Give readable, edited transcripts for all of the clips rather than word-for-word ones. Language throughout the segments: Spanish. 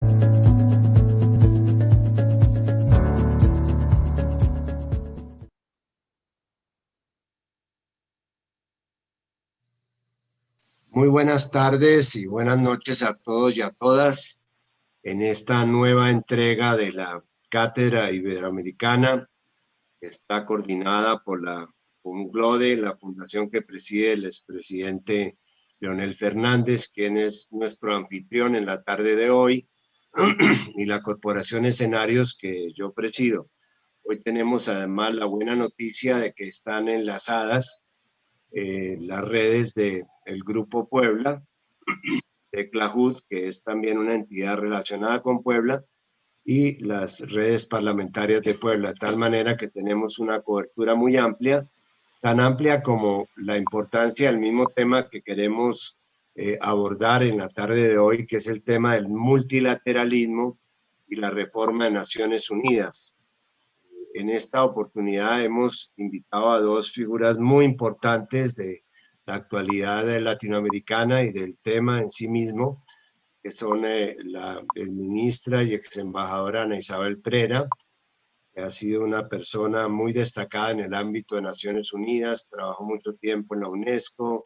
Muy buenas tardes y buenas noches a todos y a todas en esta nueva entrega de la Cátedra Iberoamericana que está coordinada por la FUNGLODE, la fundación que preside el expresidente Leonel Fernández, quien es nuestro anfitrión en la tarde de hoy, y la Corporación Escenarios que yo presido. Hoy tenemos además la buena noticia de que están enlazadas las redes del Grupo Puebla, de CLAJUD, que es también una entidad relacionada con Puebla, y las redes parlamentarias de Puebla, de tal manera que tenemos una cobertura muy amplia, tan amplia como la importancia del mismo tema que queremos abordar en la tarde de hoy, que es el tema del multilateralismo y la reforma de Naciones Unidas. En esta oportunidad hemos invitado a dos figuras muy importantes de la actualidad latinoamericana y del tema en sí mismo, que son la ministra y ex embajadora Ana Isabel Prera, que ha sido una persona muy destacada en el ámbito de Naciones Unidas, trabajó mucho tiempo en la UNESCO,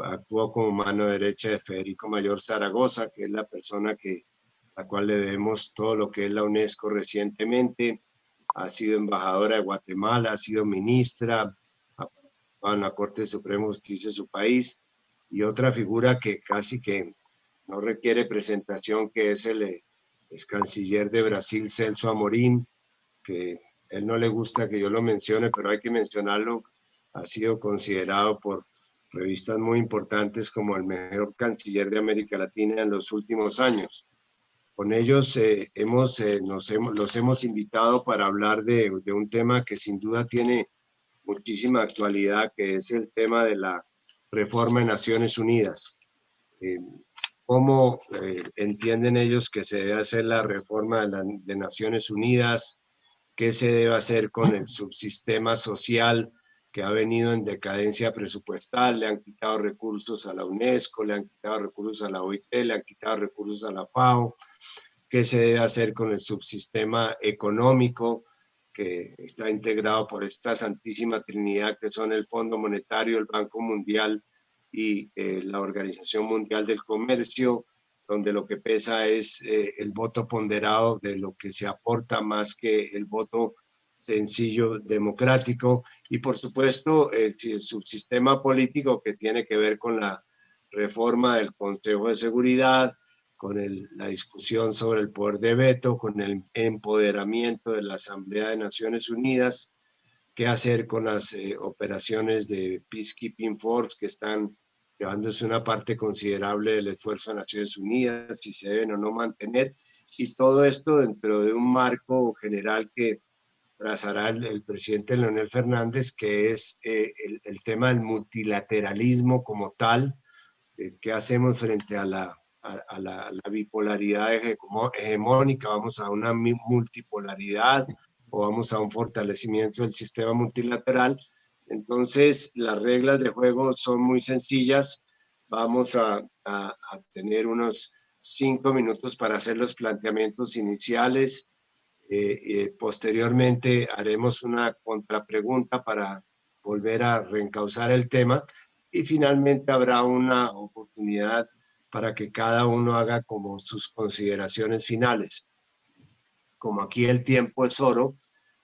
actuó como mano derecha de Federico Mayor Zaragoza, que es la persona a la cual le debemos todo lo que es la UNESCO recientemente. Ha sido embajadora de Guatemala, ha sido ministra, ha participado en la Corte Suprema de Justicia de su país, y otra figura que casi que no requiere presentación, que es el ex canciller de Brasil, Celso Amorim, que a él no le gusta que yo lo mencione, pero hay que mencionarlo. Ha sido considerado por revistas muy importantes como el mejor canciller de América Latina en los últimos años. Con ellos los hemos invitado para hablar de un tema que sin duda tiene muchísima actualidad, que es el tema de la reforma de Naciones Unidas. Eh, ¿Cómo entienden ellos que se debe hacer la reforma de Naciones Unidas? ¿Qué se debe hacer con el subsistema social que ha venido en decadencia presupuestal? Le han quitado recursos a la UNESCO, le han quitado recursos a la OIT, le han quitado recursos a la FAO. ¿Qué se debe hacer con el subsistema económico que está integrado por esta santísima trinidad que son el Fondo Monetario, el Banco Mundial y la Organización Mundial del Comercio, donde lo que pesa es el voto ponderado de lo que se aporta más que el voto sencillo democrático, y por supuesto el subsistema político que tiene que ver con la reforma del Consejo de Seguridad, con la discusión sobre el poder de veto, con el empoderamiento de la Asamblea de Naciones Unidas, qué hacer con las operaciones de Peacekeeping Force que están llevándose una parte considerable del esfuerzo de Naciones Unidas, si se deben o no mantener, y todo esto dentro de un marco general que trazará el presidente Leonel Fernández, que es el tema del multilateralismo como tal. ¿Qué hacemos frente a la bipolaridad hegemónica? ¿Vamos a una multipolaridad o vamos a un fortalecimiento del sistema multilateral? Entonces, las reglas de juego son muy sencillas. Vamos a tener unos 5 minutos para hacer los planteamientos iniciales. Posteriormente haremos una contrapregunta para volver a reencauzar el tema, y finalmente habrá una oportunidad para que cada uno haga como sus consideraciones finales. Como aquí el tiempo es oro,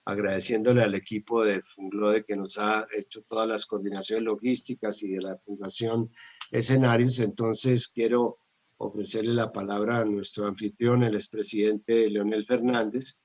agradeciéndole al equipo de Funglode que nos ha hecho todas las coordinaciones logísticas y de la Fundación Escenarios, entonces quiero ofrecerle la palabra a nuestro anfitrión, el expresidente Leonel Fernández,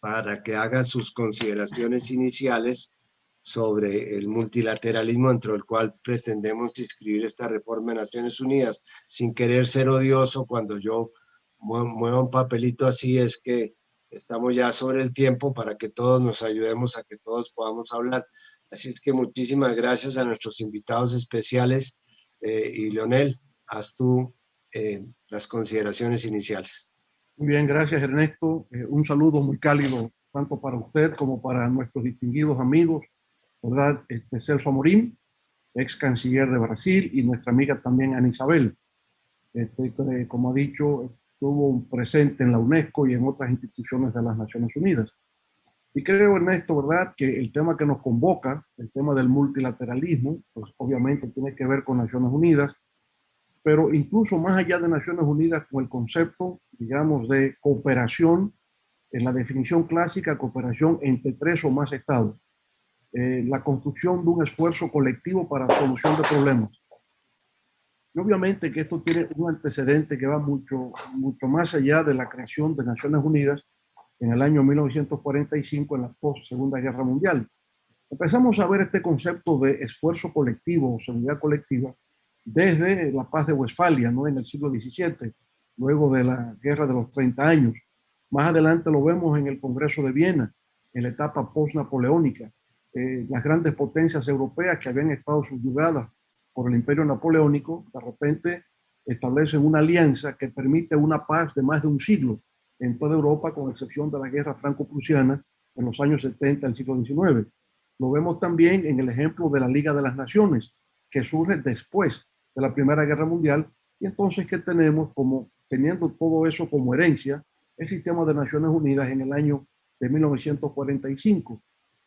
para que haga sus consideraciones iniciales sobre el multilateralismo dentro del cual pretendemos inscribir esta reforma de Naciones Unidas. Sin querer ser odioso, cuando yo muevo un papelito así, es que estamos ya sobre el tiempo para que todos nos ayudemos a que todos podamos hablar. Así es que muchísimas gracias a nuestros invitados especiales, y Leonel, haz tú las consideraciones iniciales. Muy bien, gracias Ernesto. Un saludo muy cálido tanto para usted como para nuestros distinguidos amigos, ¿verdad? Celso Amorim, ex canciller de Brasil, y nuestra amiga también Ana Isabel. Como ha dicho, estuvo presente en la UNESCO y en otras instituciones de las Naciones Unidas. Y creo, Ernesto, ¿verdad?, que el tema que nos convoca, el tema del multilateralismo, pues obviamente tiene que ver con Naciones Unidas, pero incluso más allá de Naciones Unidas, con el concepto, digamos, de cooperación, en la definición clásica, cooperación entre tres o más estados, la construcción de un esfuerzo colectivo para la solución de problemas. Y obviamente que esto tiene un antecedente que va mucho más allá de la creación de Naciones Unidas en el año 1945, en la post-Segunda Guerra Mundial. Empezamos a ver este concepto de esfuerzo colectivo o seguridad colectiva desde la paz de Westfalia, ¿no?, en el siglo XVII, luego de la Guerra de los 30 años. Más adelante lo vemos en el Congreso de Viena, en la etapa post-napoleónica. Las grandes potencias europeas que habían estado subyugadas por el Imperio Napoleónico, de repente establecen una alianza que permite una paz de más de un siglo en toda Europa, con excepción de la Guerra Franco-Prusiana en los años 70 del siglo XIX. Lo vemos también en el ejemplo de la Liga de las Naciones, que surge después de la Primera Guerra Mundial, y entonces que tenemos, como teniendo todo eso como herencia, el sistema de Naciones Unidas en el año de 1945,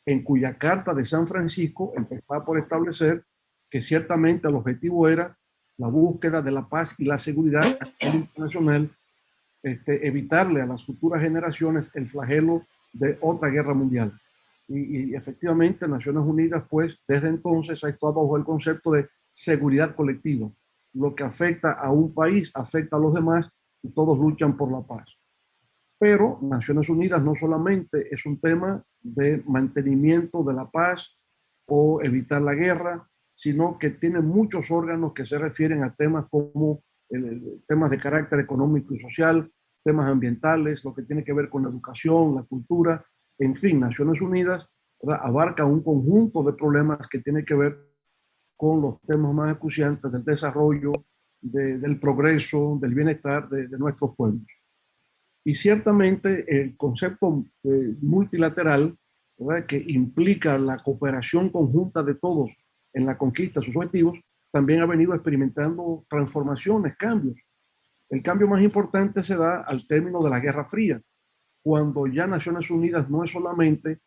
en cuya Carta de San Francisco empezaba por establecer que ciertamente el objetivo era la búsqueda de la paz y la seguridad a nivel internacional, evitarle a las futuras generaciones el flagelo de otra guerra mundial. Y efectivamente Naciones Unidas, pues desde entonces ha actuado bajo el concepto de seguridad colectiva. Lo que afecta a un país afecta a los demás y todos luchan por la paz. Pero Naciones Unidas no solamente es un tema de mantenimiento de la paz o evitar la guerra, sino que tiene muchos órganos que se refieren a temas como temas de carácter económico y social, temas ambientales, lo que tiene que ver con la educación, la cultura, en fin, Naciones Unidas, ¿verdad?, abarca un conjunto de problemas que tiene que ver con los temas más acuciantes del desarrollo, del progreso, del bienestar de nuestros pueblos. Y ciertamente el concepto multilateral, ¿verdad?, que implica la cooperación conjunta de todos en la conquista de sus objetivos, también ha venido experimentando transformaciones, cambios. El cambio más importante se da al término de la Guerra Fría, cuando ya Naciones Unidas no es solamente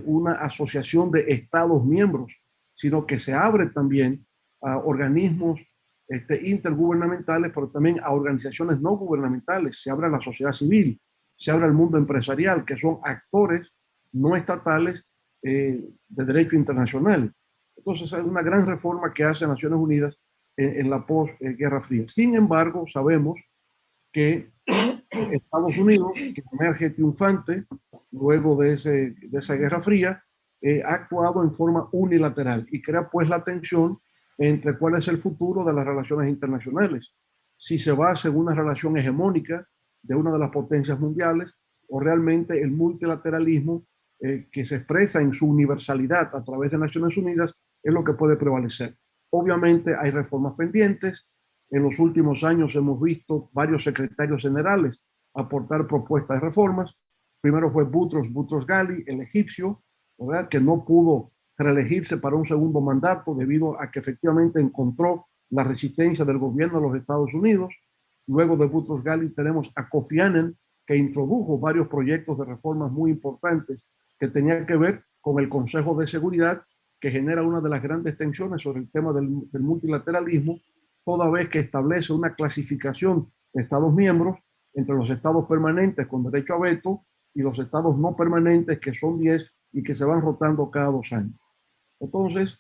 una asociación de Estados miembros, sino que se abre también a organismos intergubernamentales, pero también a organizaciones no gubernamentales. Se abre a la sociedad civil, se abre al mundo empresarial, que son actores no estatales de derecho internacional. Entonces es una gran reforma que hace Naciones Unidas en la posguerra fría. Sin embargo, sabemos que Estados Unidos, que emerge triunfante luego de esa Guerra Fría, ha actuado en forma unilateral y crea pues la tensión entre cuál es el futuro de las relaciones internacionales. Si se basa en una relación hegemónica de una de las potencias mundiales o realmente el multilateralismo que se expresa en su universalidad a través de Naciones Unidas es lo que puede prevalecer. Obviamente hay reformas pendientes. En los últimos años hemos visto varios secretarios generales aportar propuestas de reformas. Primero fue Boutros Ghali, el egipcio, ¿verdad?, que no pudo reelegirse para un segundo mandato debido a que efectivamente encontró la resistencia del gobierno de los Estados Unidos. Luego de Boutros Ghali tenemos a Kofi Annan, que introdujo varios proyectos de reformas muy importantes que tenían que ver con el Consejo de Seguridad, que genera una de las grandes tensiones sobre el tema del multilateralismo, toda vez que establece una clasificación de Estados miembros entre los estados permanentes con derecho a veto y los estados no permanentes, que son 10 y que se van rotando cada 2 años. Entonces,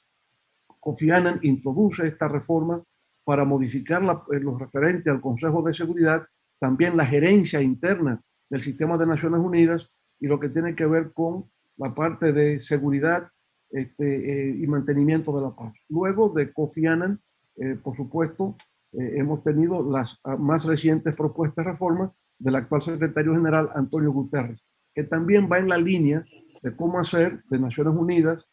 Kofi Annan introduce esta reforma para modificar lo referente al Consejo de Seguridad, también la gerencia interna del sistema de Naciones Unidas y lo que tiene que ver con la parte de seguridad y mantenimiento de la paz. Luego de Kofi Annan, por supuesto, hemos tenido las más recientes propuestas de reforma del actual secretario general Antonio Guterres, que también va en la línea de cómo hacer de Naciones Unidas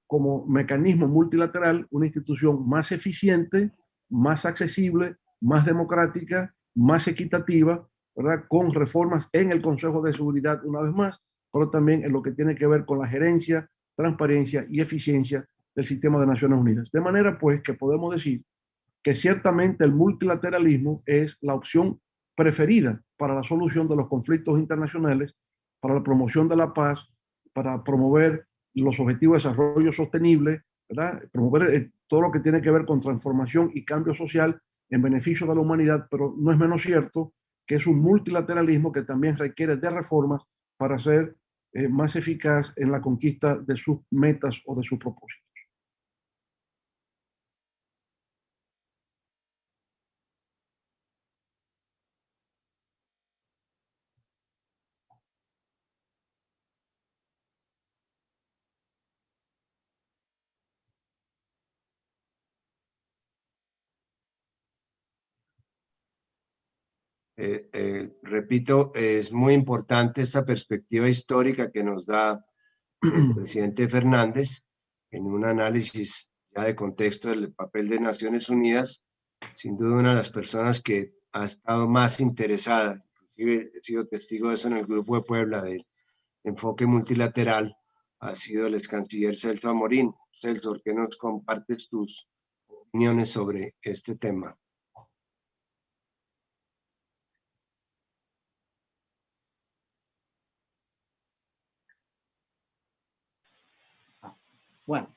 como mecanismo multilateral una institución más eficiente, más accesible, más democrática, más equitativa, ¿verdad?, con reformas en el Consejo de Seguridad una vez más, pero también en lo que tiene que ver con la gerencia, transparencia y eficiencia del sistema de Naciones Unidas. De manera pues que podemos decir que ciertamente el multilateralismo es la opción preferida para la solución de los conflictos internacionales, para la promoción de la paz, para promover los objetivos de desarrollo sostenible, ¿verdad? Promover todo lo que tiene que ver con transformación y cambio social en beneficio de la humanidad, pero no es menos cierto que es un multilateralismo que también requiere de reformas para ser más eficaz en la conquista de sus metas o de sus propósitos. Repito, es muy importante esta perspectiva histórica que nos da el presidente Fernández en un análisis ya de contexto del papel de Naciones Unidas. Sin duda, una de las personas que ha estado más interesada, inclusive he sido testigo de eso en el Grupo de Puebla, del enfoque multilateral, ha sido el ex canciller Celso Amorín. Celso, ¿por qué nos compartes tus opiniones sobre este tema? Bueno,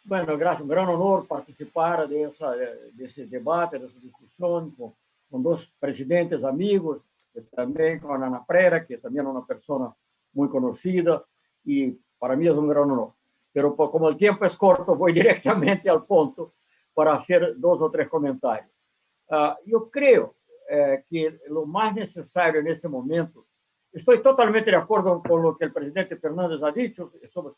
bueno, gracias, un gran honor participar de ese debate, de esa discusión con dos presidentes amigos, y también con Ana Prera, que también es una persona muy conocida, y para mí es un gran honor. Pero como el tiempo es corto, voy directamente al punto para hacer dos o tres comentarios. Yo creo que lo más necesario en este momento, estoy totalmente de acuerdo con lo que el presidente Fernández ha dicho sobre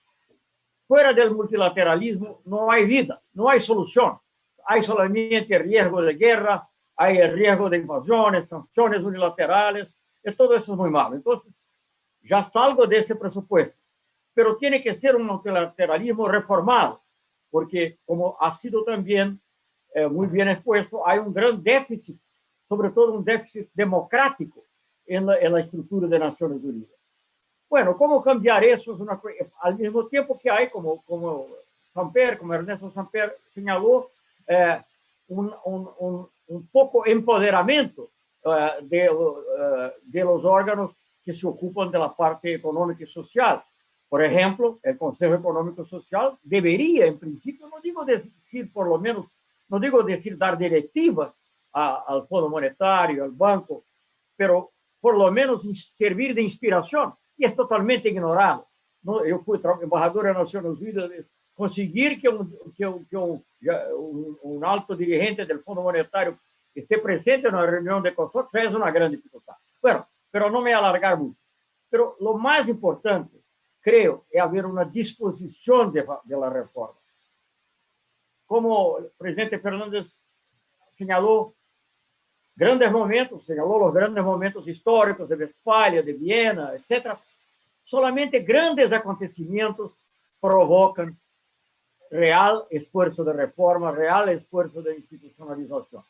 fuera del multilateralismo no hay vida, no hay solución. Hay solamente riesgo de guerra, hay el riesgo de invasiones, sanciones unilaterales, y todo eso es muy malo. Entonces, ya salgo de ese presupuesto. Pero tiene que ser un multilateralismo reformado, porque como ha sido también muy bien expuesto, hay un gran déficit, sobre todo un déficit democrático en la estructura de Naciones Unidas. Bueno, ¿cómo cambiar eso? Es una, al mismo tiempo que hay, como Samper, como Ernesto Samper señaló, un poco empoderamiento de los órganos que se ocupan de la parte económica y social. Por ejemplo, el Consejo Económico y Social debería, en principio, no digo decir por lo menos, no digo decir dar directivas al Fondo Monetario, al banco, pero por lo menos servir de inspiración, y es totalmente ignorado. ¿No? Yo fui embajador de Naciones Unidas, conseguir que un alto dirigente del Fondo Monetario esté presente en una reunión de COSOC ya es una gran dificultad. Bueno, pero no me alargar mucho. Pero lo más importante, creo, es haber una disposición de la reforma. Como el presidente Fernández señaló, grandes momentos, señaló los grandes momentos históricos de Westfalia, de Viena, etc. Solamente grandes acontecimientos provocan real esfuerzo de reforma, real esfuerzo de institucionalización.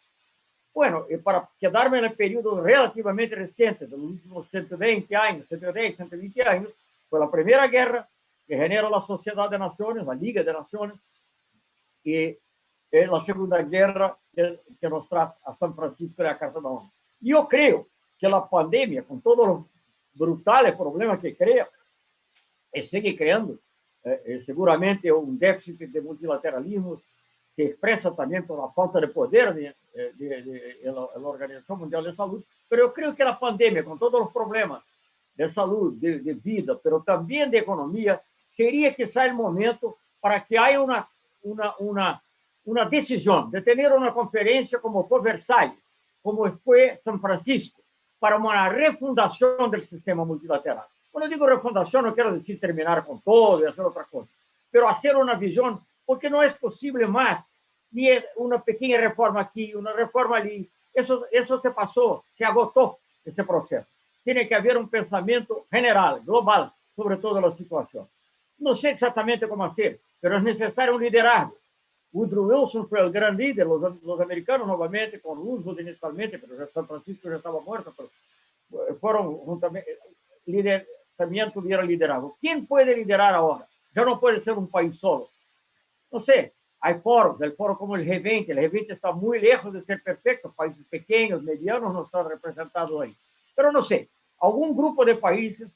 Bueno, y para quedarme en el periodo relativamente reciente, de los últimos 120 años, 110, 120 años, fue la Primera Guerra que generó la Sociedad de Naciones, la Liga de Naciones, y la Segunda Guerra que nos trae a San Francisco y a Carta da ONU. Yo creo que la pandemia, con todos los brutales problemas que crea, y sigue creando, seguramente un déficit de multilateralismo se expresa también por la falta de poder de la Organización Mundial de Salud, pero yo creo que la pandemia, con todos los problemas de salud, de vida, pero también de economía, sería quizá el momento para que haya una decisión de tener una conferencia como fue Versalles, como fue San Francisco, para una refundación del sistema multilateral. Cuando digo refundación, no quiero decir terminar con todo y hacer otra cosa, pero hacer una visión, porque no es posible más ni una pequeña reforma aquí, una reforma allí. Eso se pasó, se agotó ese proceso. Tiene que haber un pensamiento general, global, sobre toda la situación. No sé exactamente cómo hacer, pero es necesario un liderazgo. Woodrow Wilson fue el gran líder, los americanos nuevamente, con Roosevelt inicialmente, pero San Francisco ya estaba muerto, pero fueron juntamente, también tuvieron liderazgo. ¿Quién puede liderar ahora? Ya no puede ser un país solo. No sé, hay foros, el foro como el G20. El G20 está muy lejos de ser perfecto, países pequeños, medianos no están representados ahí. Pero no sé, algún grupo de países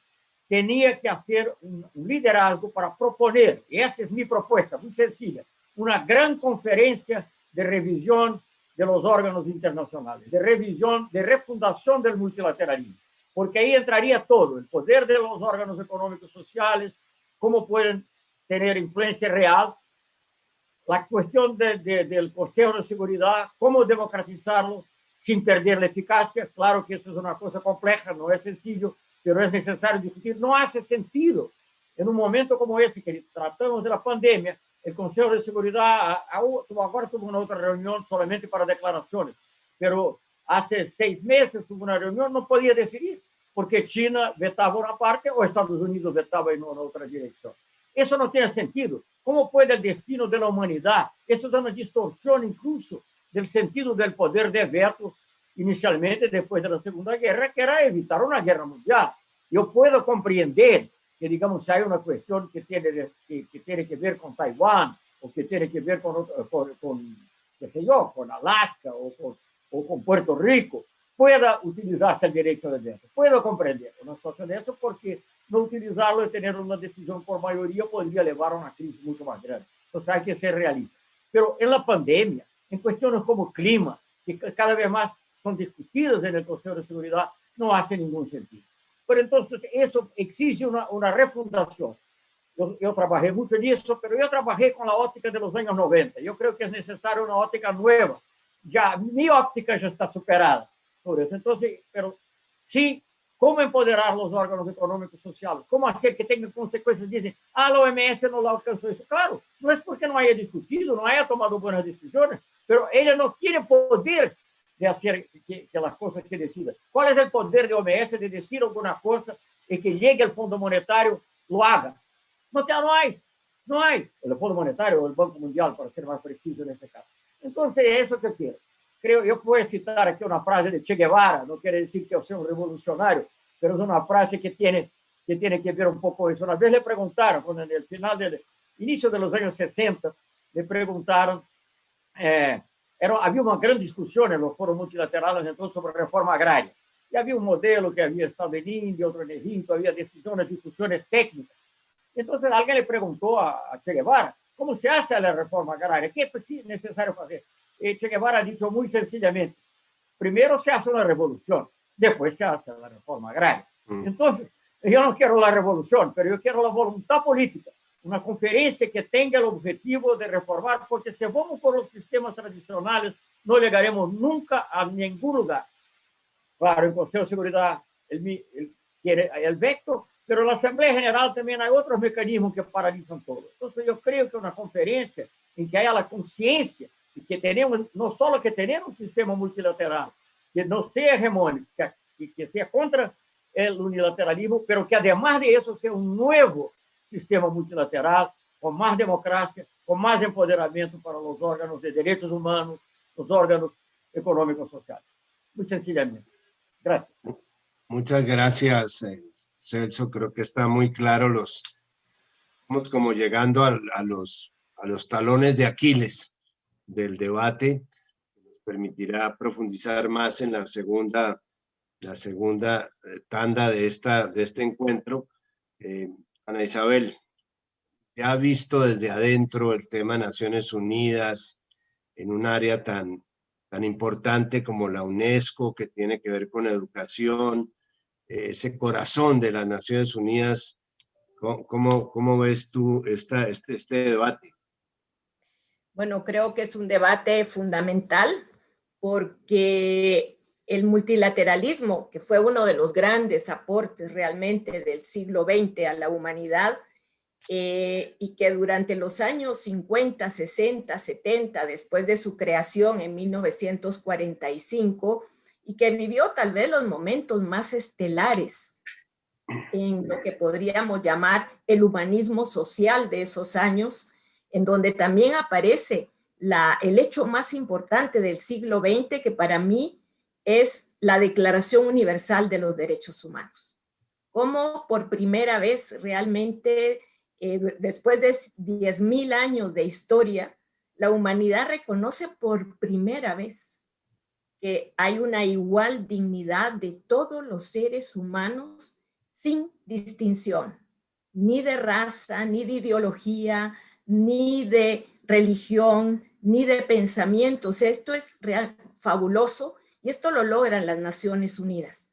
tenía que hacer un liderazgo para proponer, y esa es mi propuesta, muy sencilla, una gran conferencia de revisión de los órganos internacionales, de revisión, de refundación del multilateralismo, porque ahí entraría todo, el poder de los órganos económicos sociales, cómo pueden tener influencia real, la cuestión del Consejo de Seguridad, cómo democratizarlo sin perder la eficacia. Claro que eso es una cosa compleja, no es sencillo, pero es necesario discutir. No hace sentido, en un momento como ese, que tratamos de la pandemia, el Consejo de Seguridad ahora tuvo una otra reunión solamente para declaraciones, pero hace 6 meses tuvo una reunión, no podía decidir, porque China vetaba una parte o Estados Unidos vetaba en una otra dirección. Eso no tiene sentido. ¿Cómo puede el destino de la humanidad? Eso es una distorsión incluso del sentido del poder de veto inicialmente después de la Segunda Guerra, que era evitar una guerra mundial. Yo puedo comprender que, digamos, hay una cuestión que tiene que ver con Taiwán o que tiene que ver con qué sé yo, con Alaska o con Puerto Rico, pueda utilizarse el derecho de veto. Puedo comprender una situación de eso porque no utilizarlo y tener una decisión por mayoría podría llevar a una crisis mucho más grande. Entonces hay que ser realista. Pero en la pandemia, en cuestiones como clima, que cada vez más son discutidas en el Consejo de Seguridad, no hace ningún sentido. Pero entonces eso exige una refundación. Yo trabajé mucho en eso, pero yo trabajé con la óptica de los años 90. Yo creo que es necesaria una óptica nueva. Ya mi óptica ya está superada por eso. Entonces, pero sí, ¿cómo empoderar los órganos económicos sociales? ¿Cómo hacer que tengan consecuencias? Dicen, la OMS no la alcanzó eso. Claro, no es porque no haya discutido, no haya tomado buenas decisiones, pero ella no tiene poder de hacer que las cosas se decidan. ¿Cuál es el poder de OMS de decir alguna cosa y que llegue al Fondo Monetario, lo haga? No hay. No hay. El Fondo Monetario o el Banco Mundial, para ser más preciso en este caso. Entonces, eso que quiero. Yo puedo citar aquí una frase de Che Guevara, no quiere decir que yo sea un revolucionario, pero es una frase que tiene que ver un poco eso. Una vez le preguntaron, cuando en el final del inicio de los años 60, le preguntaron, había una gran discusión en los foros multilaterales entonces sobre reforma agraria. Y había un modelo que había estado en India, otro en Egipto, había discusiones técnicas. Entonces alguien le preguntó a Che Guevara, ¿cómo se hace la reforma agraria? ¿Qué es necesario hacer? Che Guevara ha dicho muy sencillamente, primero se hace una revolución, después se hace la reforma agraria. Entonces, yo no quiero la revolución, pero yo quiero la voluntad política, una conferencia que tenga el objetivo de reformar, porque si vamos por los sistemas tradicionales, no llegaremos nunca a ningún lugar. Claro, el Consejo de Seguridad quiere el veto, pero en la Asamblea General también hay otros mecanismos que paralizan todo. Entonces, yo creo que una conferencia en que haya la conciencia de que tenemos, no solo que tenemos un sistema multilateral, que no sea hegemónico, que sea contra el unilateralismo, pero que además de eso sea un nuevo sistema multilateral, con más democracia, con más empoderamiento para los órganos de derechos humanos, los órganos económicos sociales. Muy sencillamente. Gracias. Muchas gracias, Celso. Creo que está muy claro estamos como llegando a los talones de Aquiles del debate, que nos permitirá profundizar más en la segunda tanda de este encuentro. Ana Isabel, ya ha visto desde adentro el tema Naciones Unidas en un área tan importante como la UNESCO, que tiene que ver con educación, ese corazón de las Naciones Unidas. ¿Cómo ves tú este debate? Bueno, creo que es un debate fundamental porque el multilateralismo, que fue uno de los grandes aportes realmente del siglo XX a la humanidad, y que durante los años 50, 60, 70, después de su creación en 1945, y que vivió tal vez los momentos más estelares en lo que podríamos llamar el humanismo social de esos años, en donde también aparece el hecho más importante del siglo XX, que para mí es la Declaración Universal de los Derechos Humanos. Cómo por primera vez realmente, después de 10.000 años de historia, la humanidad reconoce por primera vez que hay una igual dignidad de todos los seres humanos sin distinción, ni de raza, ni de ideología, ni de religión, ni de pensamientos. Esto es fabuloso y esto lo logran las Naciones Unidas.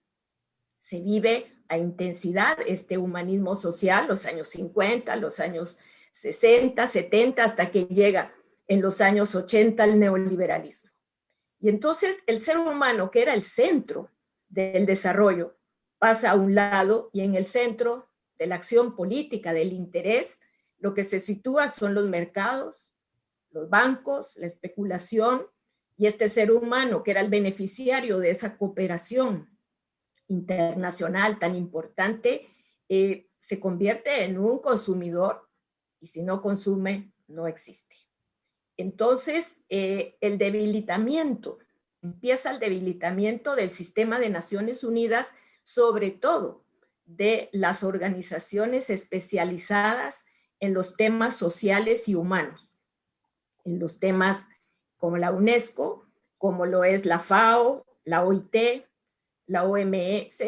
Se vive a intensidad este humanismo social, los años 50, los años 60, 70, hasta que llega en los años 80 el neoliberalismo. Y entonces el ser humano, que era el centro del desarrollo, pasa a un lado y en el centro de la acción política, del interés, lo que se sitúa son los mercados, los bancos, la especulación, y este ser humano, que era el beneficiario de esa cooperación internacional tan importante, se convierte en un consumidor y si no consume, no existe. Entonces, empieza el debilitamiento del sistema de Naciones Unidas, sobre todo de las organizaciones especializadas en los temas sociales y humanos, en los temas como la UNESCO, como lo es la FAO, la OIT, la OMS,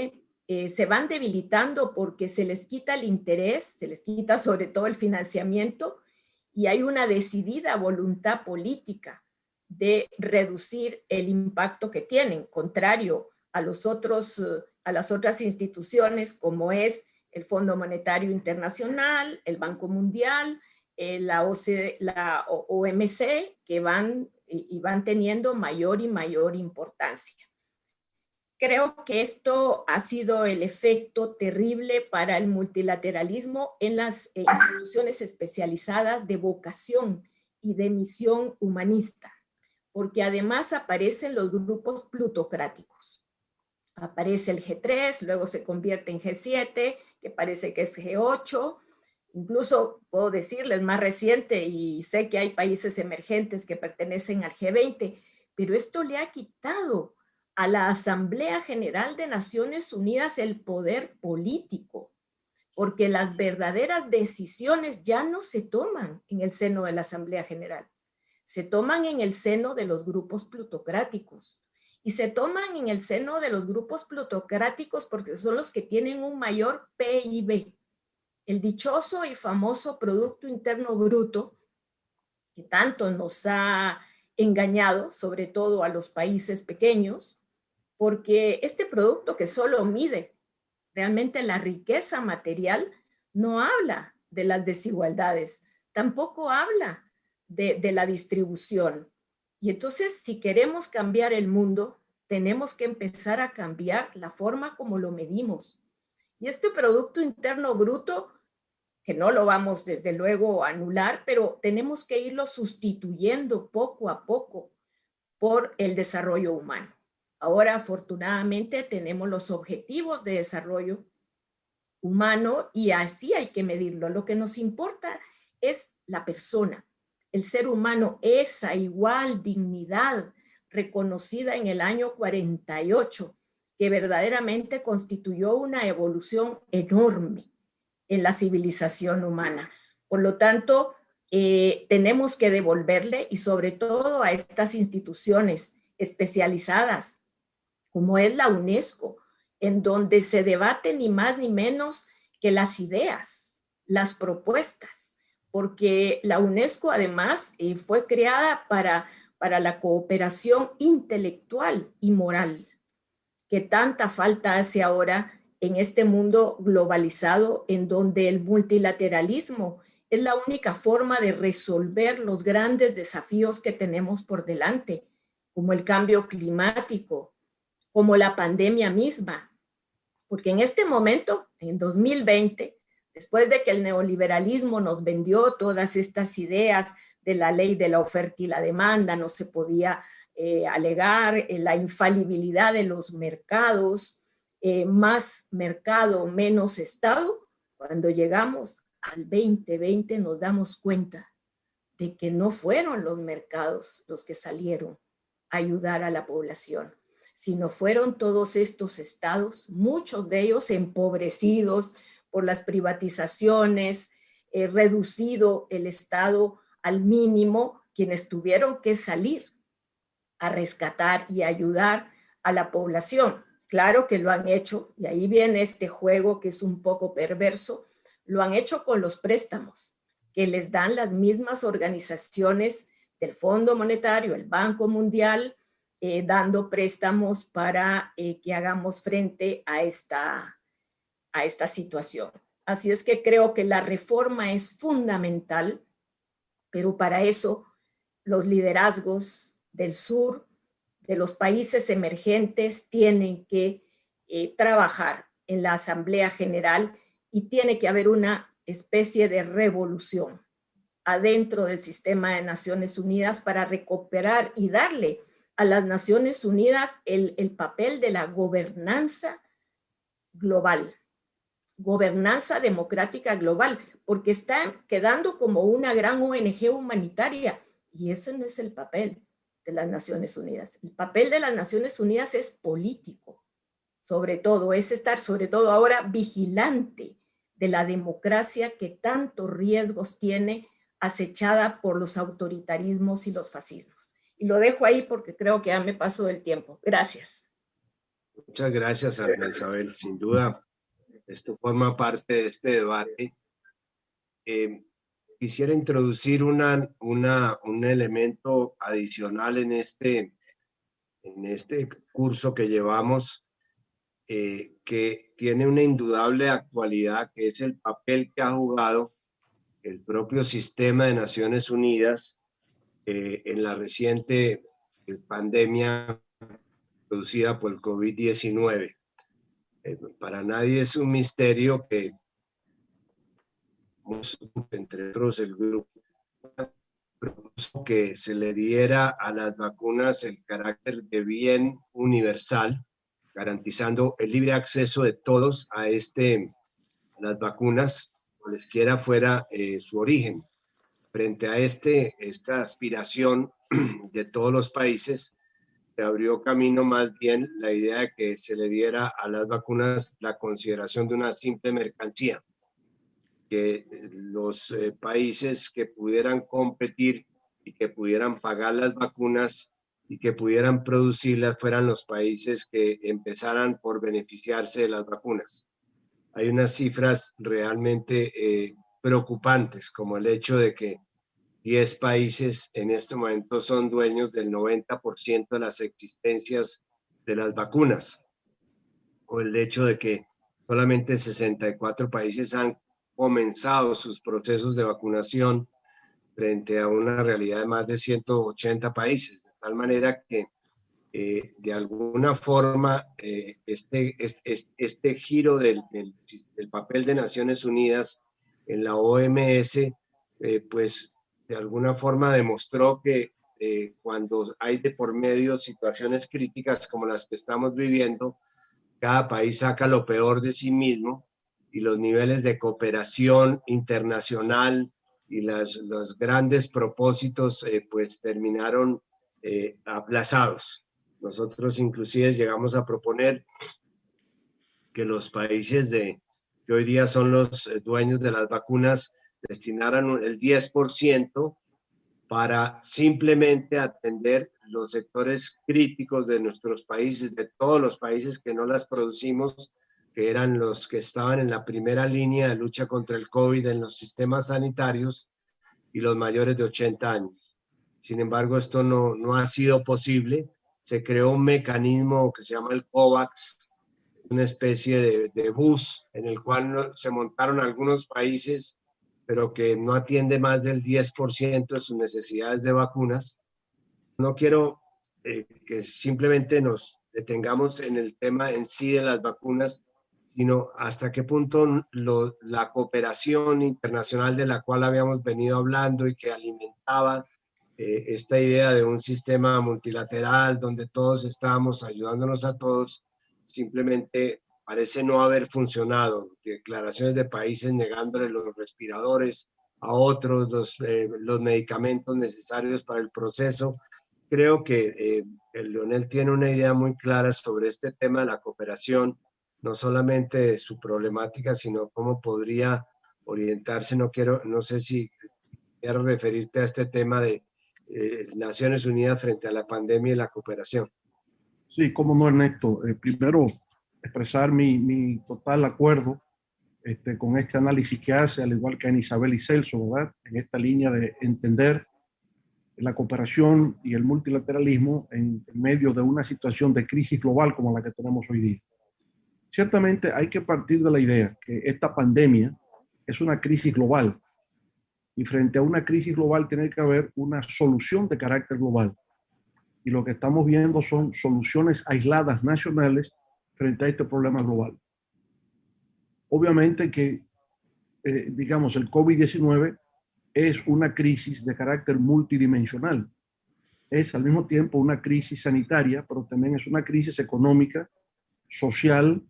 se van debilitando porque se les quita el interés, se les quita sobre todo el financiamiento, y hay una decidida voluntad política de reducir el impacto que tienen, contrario a las otras instituciones como es el Fondo Monetario Internacional, el Banco Mundial, la OMC, que van teniendo mayor y mayor importancia. Creo que esto ha sido el efecto terrible para el multilateralismo en las instituciones especializadas de vocación y de misión humanista, porque además aparecen los grupos plutocráticos. Aparece el G3, luego se convierte en G7, que parece que es G8, incluso puedo decirles más reciente, y sé que hay países emergentes que pertenecen al G20, pero esto le ha quitado a la Asamblea General de Naciones Unidas el poder político, porque las verdaderas decisiones ya no se toman en el seno de la Asamblea General, se toman en el seno de los grupos plutocráticos, y se toman en el seno de los grupos plutocráticos porque son los que tienen un mayor PIB, el dichoso y famoso Producto Interno Bruto, que tanto nos ha engañado, sobre todo a los países pequeños, porque este producto que solo mide realmente la riqueza material no habla de las desigualdades, tampoco habla de la distribución. Y entonces, si queremos cambiar el mundo, tenemos que empezar a cambiar la forma como lo medimos. Y este Producto Interno Bruto, que no lo vamos desde luego a anular, pero tenemos que irlo sustituyendo poco a poco por el desarrollo humano. Ahora, afortunadamente, tenemos los objetivos de desarrollo humano y así hay que medirlo. Lo que nos importa es la persona, el ser humano, esa igual dignidad reconocida en el año 48, que verdaderamente constituyó una evolución enorme en la civilización humana. Por lo tanto, tenemos que devolverle, y sobre todo a estas instituciones especializadas, como es la UNESCO, en donde se debate ni más ni menos que las ideas, las propuestas, porque la UNESCO además fue creada para la cooperación intelectual y moral, que tanta falta hace ahora en este mundo globalizado, en donde el multilateralismo es la única forma de resolver los grandes desafíos que tenemos por delante, como el cambio climático, como la pandemia misma. Porque en este momento, en 2020, después de que el neoliberalismo nos vendió todas estas ideas de la ley de la oferta y la demanda, no se podía alegar la infalibilidad de los mercados, más mercado, menos Estado. Cuando llegamos al 2020 nos damos cuenta de que no fueron los mercados los que salieron a ayudar a la población, sino fueron todos estos estados, muchos de ellos empobrecidos por las privatizaciones, reducido el Estado al mínimo, quienes tuvieron que salir a rescatar y ayudar a la población. Claro que lo han hecho, y ahí viene este juego que es un poco perverso, lo han hecho con los préstamos que les dan las mismas organizaciones del Fondo Monetario, el Banco Mundial, dando préstamos para que hagamos frente a esta situación. Así es que creo que la reforma es fundamental, pero para eso los liderazgos del sur, de los países emergentes, tienen que trabajar en la Asamblea General y tiene que haber una especie de revolución adentro del sistema de Naciones Unidas para recuperar y darle a las Naciones Unidas el papel de la gobernanza global, gobernanza democrática global, porque está quedando como una gran ONG humanitaria y ese no es el papel de las Naciones Unidas. El papel de las Naciones Unidas es político, sobre todo, es estar sobre todo ahora vigilante de la democracia que tantos riesgos tiene acechada por los autoritarismos y los fascismos. Y lo dejo ahí porque creo que ya me pasó el tiempo. Gracias. Muchas gracias, Ana Isabel. Sin duda, esto forma parte de este debate. Quisiera introducir un elemento adicional en este curso que llevamos, que tiene una indudable actualidad, que es el papel que ha jugado el propio sistema de Naciones Unidas en la reciente pandemia producida por el COVID-19. Para nadie es un misterio que, entre otros, el grupo propuso que se le diera a las vacunas el carácter de bien universal, garantizando el libre acceso de todos a las vacunas, cualesquiera fuera su origen. Frente a esta aspiración de todos los países, se abrió camino más bien la idea de que se le diera a las vacunas la consideración de una simple mercancía, que los países que pudieran competir y que pudieran pagar las vacunas y que pudieran producirlas fueran los países que empezaran por beneficiarse de las vacunas. Hay unas cifras realmente preocupantes, como el hecho de que 10 países en este momento son dueños del 90% de las existencias de las vacunas, o el hecho de que solamente 64 países han comenzado sus procesos de vacunación frente a una realidad de más de 180 países, de tal manera que de alguna forma este giro del papel de Naciones Unidas en la OMS, pues de alguna forma demostró que cuando hay de por medio situaciones críticas como las que estamos viviendo, cada país saca lo peor de sí mismo y los niveles de cooperación internacional y los grandes propósitos pues terminaron aplazados. Nosotros inclusive llegamos a proponer que los países que hoy día son los dueños de las vacunas destinaran el 10% para simplemente atender los sectores críticos de nuestros países, de todos los países que no las producimos, que eran los que estaban en la primera línea de lucha contra el COVID en los sistemas sanitarios y los mayores de 80 años. Sin embargo, esto no ha sido posible. Se creó un mecanismo que se llama el COVAX, una especie de bus en el cual se montaron algunos países, pero que no atiende más del 10% de sus necesidades de vacunas. No quiero que simplemente nos detengamos en el tema en sí de las vacunas, sino hasta qué punto la cooperación internacional de la cual habíamos venido hablando y que alimentaba esta idea de un sistema multilateral donde todos estábamos ayudándonos a todos, simplemente parece no haber funcionado. Declaraciones de países negándole los respiradores a otros, los medicamentos necesarios para el proceso. Creo que Leonel tiene una idea muy clara sobre este tema de la cooperación, no solamente de su problemática, sino cómo podría orientarse. No sé si quiero referirte a este tema de Naciones Unidas frente a la pandemia y la cooperación. Sí, cómo no, Ernesto. Primero, expresar mi total acuerdo con este análisis que hace, al igual que Ana Isabel y Celso, ¿verdad? En esta línea de entender la cooperación y el multilateralismo en medio de una situación de crisis global como la que tenemos hoy día. Ciertamente hay que partir de la idea que esta pandemia es una crisis global y frente a una crisis global tiene que haber una solución de carácter global. Y lo que estamos viendo son soluciones aisladas nacionales frente a este problema global. Obviamente que, digamos, el COVID-19 es una crisis de carácter multidimensional. Es al mismo tiempo una crisis sanitaria, pero también es una crisis económica, social,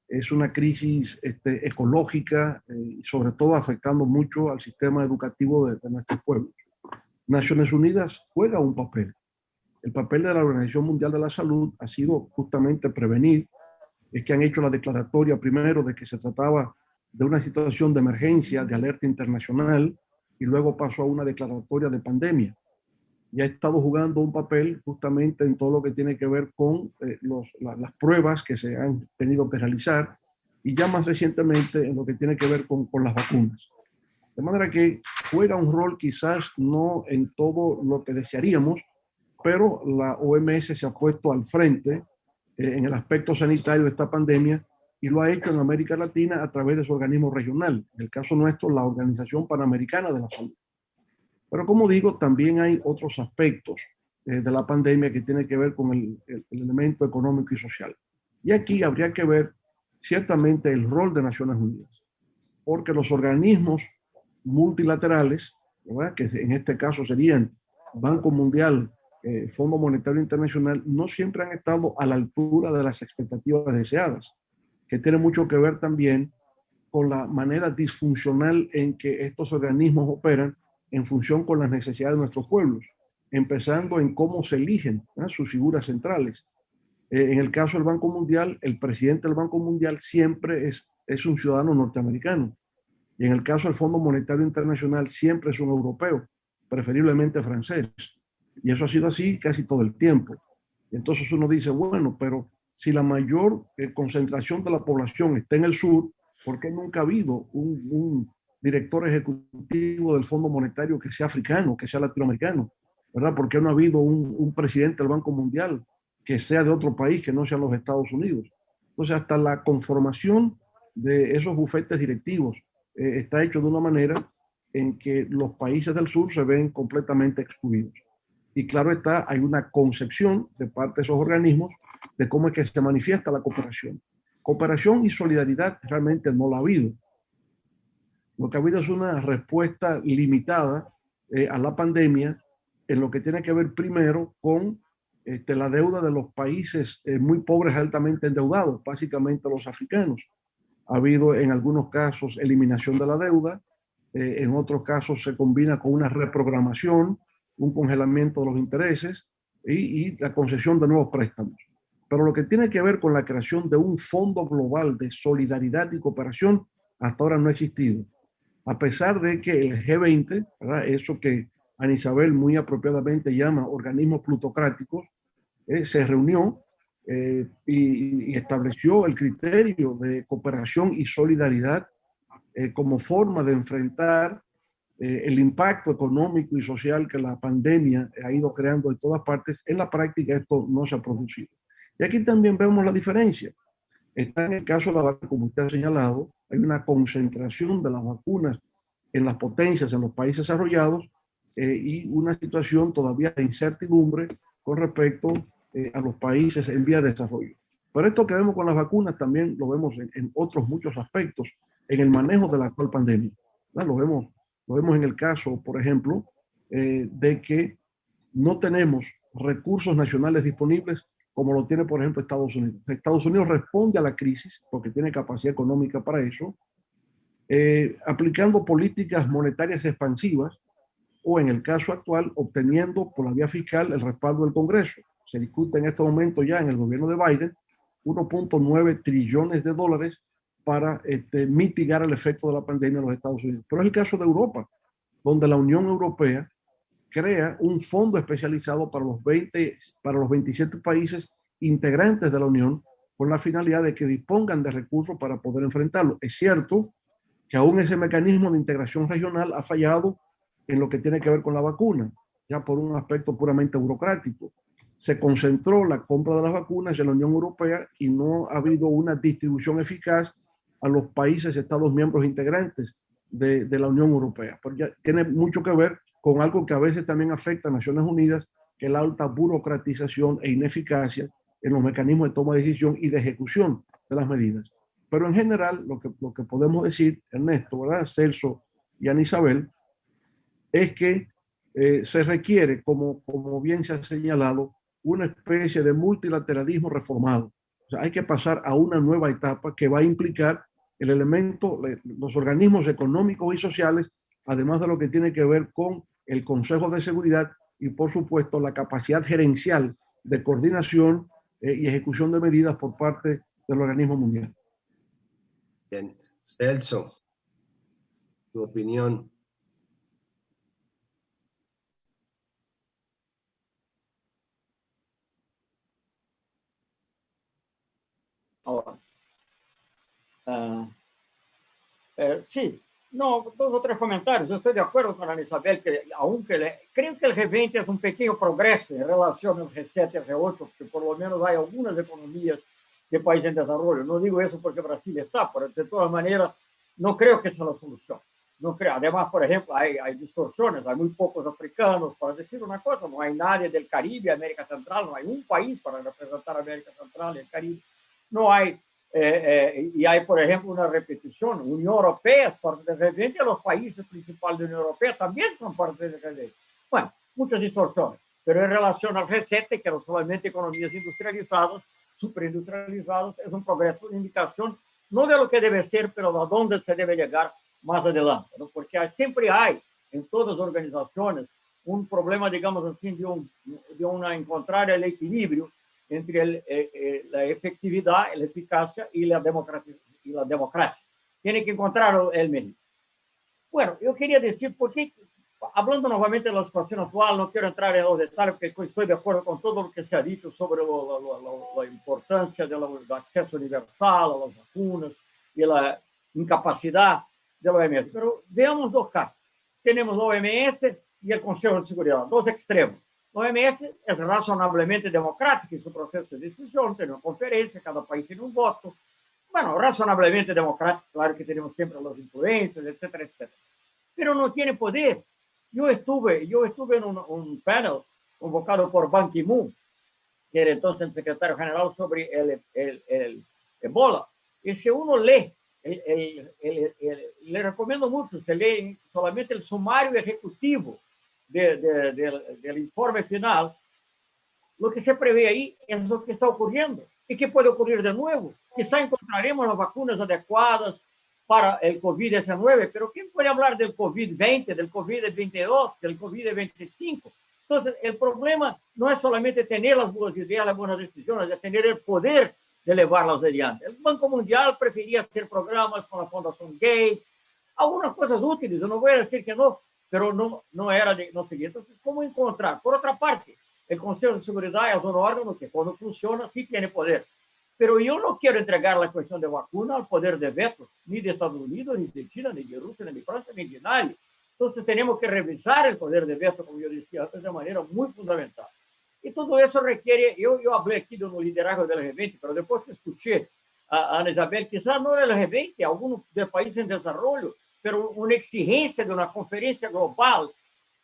es una crisis ecológica y sobre todo afectando mucho al sistema educativo de nuestros pueblos. Naciones Unidas juega un papel. El papel de la Organización Mundial de la Salud ha sido justamente prevenir. Es que han hecho la declaratoria primero de que se trataba de una situación de emergencia, de alerta internacional, y luego pasó a una declaratoria de pandemia. Y ha estado jugando un papel justamente en todo lo que tiene que ver con las pruebas que se han tenido que realizar y ya más recientemente en lo que tiene que ver con las vacunas. De manera que juega un rol quizás no en todo lo que desearíamos, pero la OMS se ha puesto al frente en el aspecto sanitario de esta pandemia y lo ha hecho en América Latina a través de su organismo regional, en el caso nuestro, la Organización Panamericana de la Salud. Pero como digo, también hay otros aspectos de la pandemia que tienen que ver con el elemento económico y social. Y aquí habría que ver ciertamente el rol de Naciones Unidas, porque los organismos multilaterales, ¿verdad?, que en este caso serían Banco Mundial, Fondo Monetario Internacional, no siempre han estado a la altura de las expectativas deseadas, que tiene mucho que ver también con la manera disfuncional en que estos organismos operan en función con las necesidades de nuestros pueblos, empezando en cómo se eligen, ¿no?, sus figuras centrales. En el caso del Banco Mundial, el presidente del Banco Mundial siempre es un ciudadano norteamericano. Y en el caso del Fondo Monetario Internacional, siempre es un europeo, preferiblemente francés. Y eso ha sido así casi todo el tiempo. Entonces uno dice, bueno, pero si la mayor concentración de la población está en el sur, ¿por qué nunca ha habido un director ejecutivo del Fondo Monetario que sea africano, que sea latinoamericano? ¿Verdad? ¿Por qué no ha habido un presidente del Banco Mundial que sea de otro país que no sean los Estados Unidos? Entonces, hasta la conformación de esos bufetes directivos está hecho de una manera en que los países del sur se ven completamente excluidos. Y claro está, hay una concepción de parte de esos organismos de cómo es que se manifiesta la cooperación. Cooperación y solidaridad realmente no la ha habido. Lo que ha habido es una respuesta limitada a la pandemia en lo que tiene que ver primero con la deuda de los países muy pobres, altamente endeudados, básicamente los africanos. Ha habido en algunos casos eliminación de la deuda, en otros casos se combina con una reprogramación, un congelamiento de los intereses y la concesión de nuevos préstamos. Pero lo que tiene que ver con la creación de un fondo global de solidaridad y cooperación hasta ahora no ha existido. A pesar de que el G20, ¿verdad?, eso que Ana Isabel muy apropiadamente llama organismos plutocráticos, se reunió y estableció el criterio de cooperación y solidaridad como forma de enfrentar el impacto económico y social que la pandemia ha ido creando en todas partes. En la práctica esto no se ha producido. Y aquí también vemos la diferencia. Está en el caso de la vacuna, como usted ha señalado, hay una concentración de las vacunas en las potencias, en los países desarrollados, y una situación todavía de incertidumbre con respecto a los países en vía de desarrollo. Pero esto que vemos con las vacunas también lo vemos en otros muchos aspectos, en el manejo de la actual pandemia. Lo vemos en el caso, por ejemplo, de que no tenemos recursos nacionales disponibles como lo tiene, por ejemplo, Estados Unidos. Estados Unidos responde a la crisis porque tiene capacidad económica para eso, aplicando políticas monetarias expansivas o, en el caso actual, obteniendo por la vía fiscal el respaldo del Congreso. Se discute en este momento ya en el gobierno de Biden 1.9 trillones de dólares para mitigar el efecto de la pandemia en los Estados Unidos. Pero es el caso de Europa, donde la Unión Europea crea un fondo especializado para los 27 países integrantes de la Unión, con la finalidad de que dispongan de recursos para poder enfrentarlo. Es cierto que aún ese mecanismo de integración regional ha fallado en lo que tiene que ver con la vacuna, ya por un aspecto puramente burocrático. Se concentró la compra de las vacunas en la Unión Europea y no ha habido una distribución eficaz a los países, estados miembros integrantes de la Unión Europea. Porque ya tiene mucho que ver con algo que a veces también afecta a Naciones Unidas, que es la alta burocratización e ineficacia en los mecanismos de toma de decisión y de ejecución de las medidas. Pero en general, lo que podemos decir, Ernesto, ¿verdad? Celso y Ana Isabel, es que se requiere, como bien se ha señalado, una especie de multilateralismo reformado. O sea, hay que pasar a una nueva etapa que va a implicar el elemento, los organismos económicos y sociales, además de lo que tiene que ver con el Consejo de Seguridad y, por supuesto, la capacidad gerencial de coordinación y ejecución de medidas por parte del organismo mundial. Bien. Celso, tu opinión. Ahora, sí, no, dos o tres comentarios. Yo estoy de acuerdo con Ana Isabel que, aunque creo que el G20 es un pequeño progreso en relación al G7 y al G8, porque por lo menos hay algunas economías de países en desarrollo. No digo eso porque Brasil está, pero de todas maneras no creo que sea la solución. No creo. Además, por ejemplo, hay distorsiones, hay muy pocos africanos, para decir una cosa, no hay nadie del Caribe, América Central, no hay un país para representar América Central y el Caribe. No hay y hay, por ejemplo, una repetición. Unión Europea es parte del G20 y los países principales de la Unión Europea también son parte del G20. Bueno, muchas distorsiones, pero en relación al G7, que no solamente economías industrializadas, superindustrializadas, es un progreso, una indicación, no de lo que debe ser, pero de dónde se debe llegar más adelante, ¿no? Porque siempre hay, en todas las organizaciones, un problema, digamos así, de una encontrar el equilibrio entre la efectividad, la eficacia y la democracia. Tiene que encontrar el medio. Bueno, yo quería decir, porque, hablando nuevamente de la situación actual, no quiero entrar en los detalles, porque estoy de acuerdo con todo lo que se ha dicho sobre la importancia del acceso universal a las vacunas y la incapacidad de la OMS. Pero veamos dos casos. Tenemos la OMS y el Consejo de Seguridad, dos extremos. La OMS es razonablemente democrática en su proceso de decisión, tiene una conferencia, cada país tiene un voto. Bueno, razonablemente democrática, claro que tenemos siempre las influencias, etcétera, etcétera. Pero no tiene poder. Yo estuve en un panel convocado por Ban Ki-moon, que era entonces el secretario general, sobre el Ebola. Y si uno lee, le recomiendo mucho, se lee solamente el sumario ejecutivo del informe final, lo que se prevé ahí es lo que está ocurriendo. ¿Y qué puede ocurrir de nuevo? Quizá encontraremos las vacunas adecuadas para el COVID-19, pero ¿quién puede hablar del COVID-20, del COVID-22, del COVID-25? Entonces, el problema no es solamente tener las buenas ideas, las buenas decisiones, es tener el poder de llevarlas adelante. El Banco Mundial prefería hacer programas con la Fundación Gates, algunas cosas útiles, yo no voy a decir que no, pero no era de no seguir. Entonces, ¿cómo encontrar? Por otra parte, el Consejo de Seguridad es un órgano que cuando funciona sí tiene poder. Pero yo no quiero entregar la cuestión de vacuna al poder de veto, ni de Estados Unidos, ni de China, ni de Rusia, ni de Francia, ni de nadie. Entonces tenemos que revisar el poder de veto, como yo decía antes, de manera muy fundamental. Y todo eso requiere, yo hablé aquí de un liderazgo del G20, pero después que escuché a Ana Isabel, quizás no del G20, algunos de países en desarrollo, pero una exigencia de una conferencia global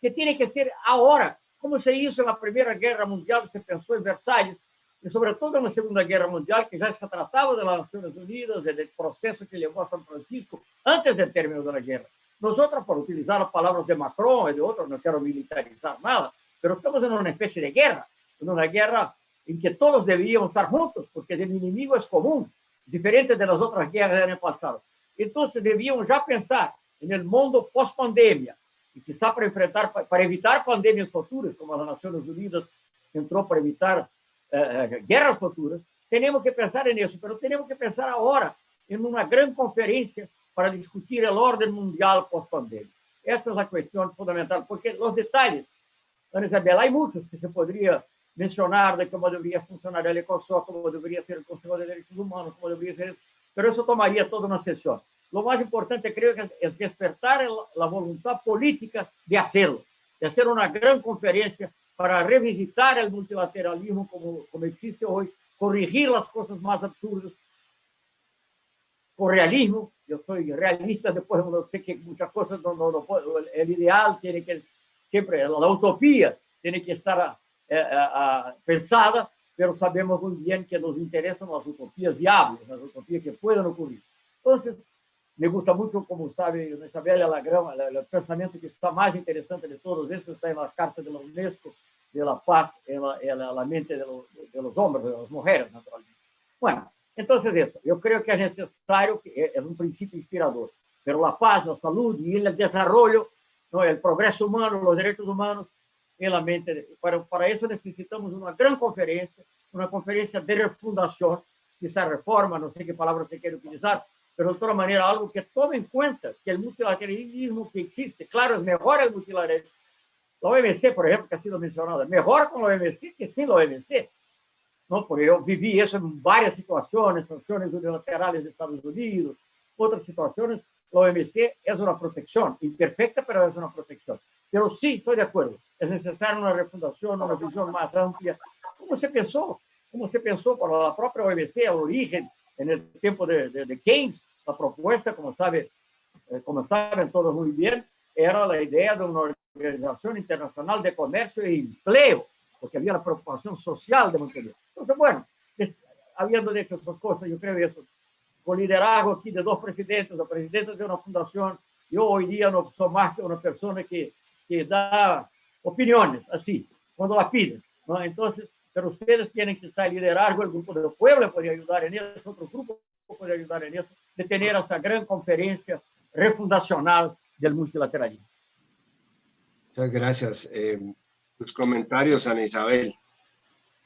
que tiene que ser ahora, como se hizo en la Primera Guerra Mundial, se pensó en Versalles, y sobre todo en la Segunda Guerra Mundial, que ya se trataba de las Naciones Unidas, del proceso que llevó a San Francisco antes del término de la guerra. Nosotros, por utilizar las palabras de Macron y de otros, no quiero militarizar nada, pero estamos en una especie de guerra, en una guerra en que todos debíamos estar juntos, porque el enemigo es común, diferente de las otras guerras del pasado. Entonces, debíamos ya pensar en el mundo post-pandemia, y quizá para evitar pandemias futuras, como las Naciones Unidas entró para evitar guerras futuras, tenemos que pensar en eso, pero tenemos que pensar ahora en una gran conferencia para discutir el orden mundial post-pandemia. Essa é a questão fundamental, porque os detalhes Ana Isabel, hay muchos que se podría mencionar de cómo debería funcionar el ECOSOC, cómo debería ser el Consejo de Derechos Humanos, cómo debería ser, pero eso tomaría toda una sesión. Lo más importante creo que es despertar la voluntad política de hacerlo, de hacer una gran conferencia para revisitar el multilateralismo como existe hoy, corregir las cosas más absurdas, con realismo. Yo soy realista, después sé que muchas cosas no puedo, el ideal tiene que, siempre, la utopía tiene que estar pensada, pero sabemos muy bien que nos interesan las utopías viables, las utopías que puedan ocurrir. Entonces, me gusta mucho, como sabe Isabel, el pensamiento que está más interesante de todos estos está en la Carta de la UNESCO, de la paz en la mente de los hombres, de las mujeres, naturalmente. Bueno, entonces eso, yo creo que es necesario, que es un principio inspirador, pero la paz, la salud y el desarrollo, ¿no? El progreso humano, los derechos humanos, en la mente. Para eso necesitamos una gran conferencia, una conferencia de refundación, quizá reforma, no sé qué palabra se quiere utilizar, pero de todas maneras algo que tome en cuenta que el multilateralismo que existe, claro, es mejor el multilateralismo. La OMC, por ejemplo, que ha sido mencionada, mejor con la OMC que sin la OMC. ¿No? Porque yo viví eso en varias situaciones, sanciones unilaterales de Estados Unidos, otras situaciones. La OMC es una protección, imperfecta, pero es una protección. Pero sí, estoy de acuerdo, es necesaria una refundación, una visión más amplia. ¿Cómo se pensó para la propia OMC, el origen, en el tiempo de Keynes? La propuesta, como saben todos muy bien, era la idea de una organización internacional de comercio e empleo, porque había la preocupación social de mantener. Entonces, bueno, habiendo dicho esas cosas, yo creo eso, con liderazgo aquí de dos presidentes, la presidenta de una fundación, yo hoy día no soy más que una persona que da opiniones, así, cuando la piden, ¿no? Entonces, pero ustedes tienen que ser liderazgo, el grupo del pueblo puede ayudar en eso, otro grupo puede ayudar en eso, de tener esa gran conferencia refundacional del multilateralismo. Muchas gracias. Tus comentarios, Ana Isabel.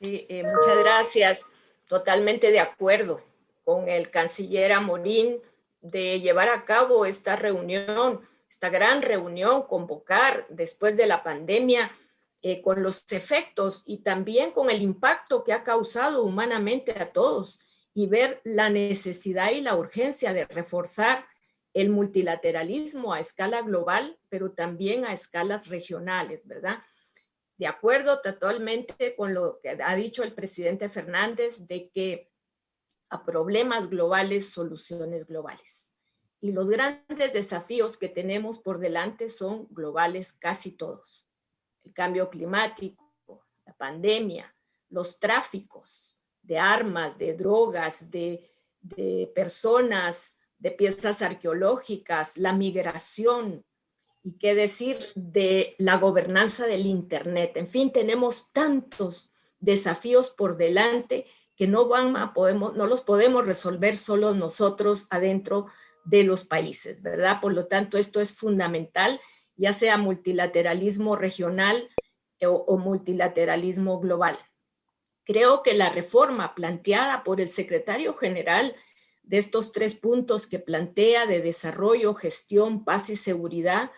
Sí, muchas gracias. Totalmente de acuerdo con el canciller Amorín de llevar a cabo esta reunión, esta gran reunión, convocar después de la pandemia, con los efectos y también con el impacto que ha causado humanamente a todos, y ver la necesidad y la urgencia de reforzar el multilateralismo a escala global, pero también a escalas regionales, ¿verdad? De acuerdo totalmente con lo que ha dicho el presidente Fernández, de que a problemas globales, soluciones globales. Y los grandes desafíos que tenemos por delante son globales casi todos. El cambio climático, la pandemia, los tráficos de armas, de drogas, de personas, de piezas arqueológicas, la migración, y qué decir de la gobernanza del Internet. En fin, tenemos tantos desafíos por delante que no los podemos resolver solo nosotros adentro de los países, ¿verdad? Por lo tanto, esto es fundamental, ya sea multilateralismo regional o multilateralismo global. Creo que la reforma planteada por el secretario general de estos 3 puntos que plantea de desarrollo, gestión, paz y seguridad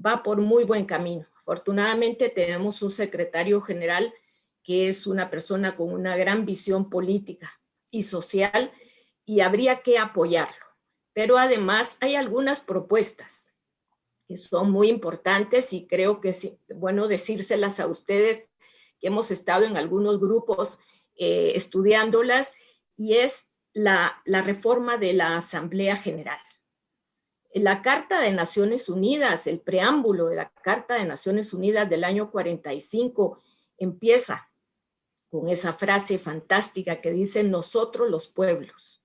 va por muy buen camino. Afortunadamente tenemos un secretario general que es una persona con una gran visión política y social, y habría que apoyarlo. Pero además hay algunas propuestas que son muy importantes y creo que es bueno decírselas a ustedes, que hemos estado en algunos grupos estudiándolas, y es la reforma de la Asamblea General. La Carta de Naciones Unidas, el preámbulo de la Carta de Naciones Unidas del año 45, empieza con esa frase fantástica que dice: nosotros los pueblos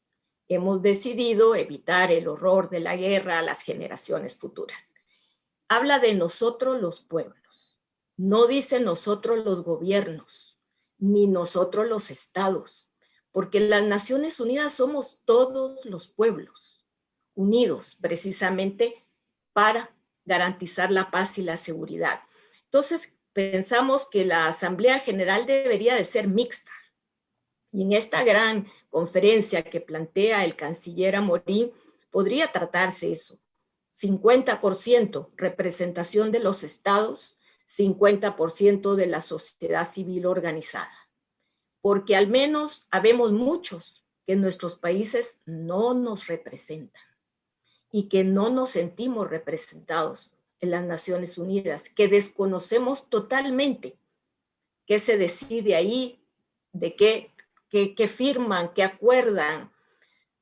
hemos decidido evitar el horror de la guerra a las generaciones futuras. Habla de nosotros los pueblos, no dice nosotros los gobiernos, ni nosotros los estados, porque las Naciones Unidas somos todos los pueblos, unidos precisamente para garantizar la paz y la seguridad. Entonces, pensamos que la Asamblea General debería de ser mixta. Y en esta gran conferencia que plantea el canciller Amorín, podría tratarse eso: 50% representación de los estados, 50% de la sociedad civil organizada, porque al menos habemos muchos que en nuestros países no nos representan y que no nos sentimos representados en las Naciones Unidas, que desconocemos totalmente qué se decide ahí, de qué firman, qué acuerdan.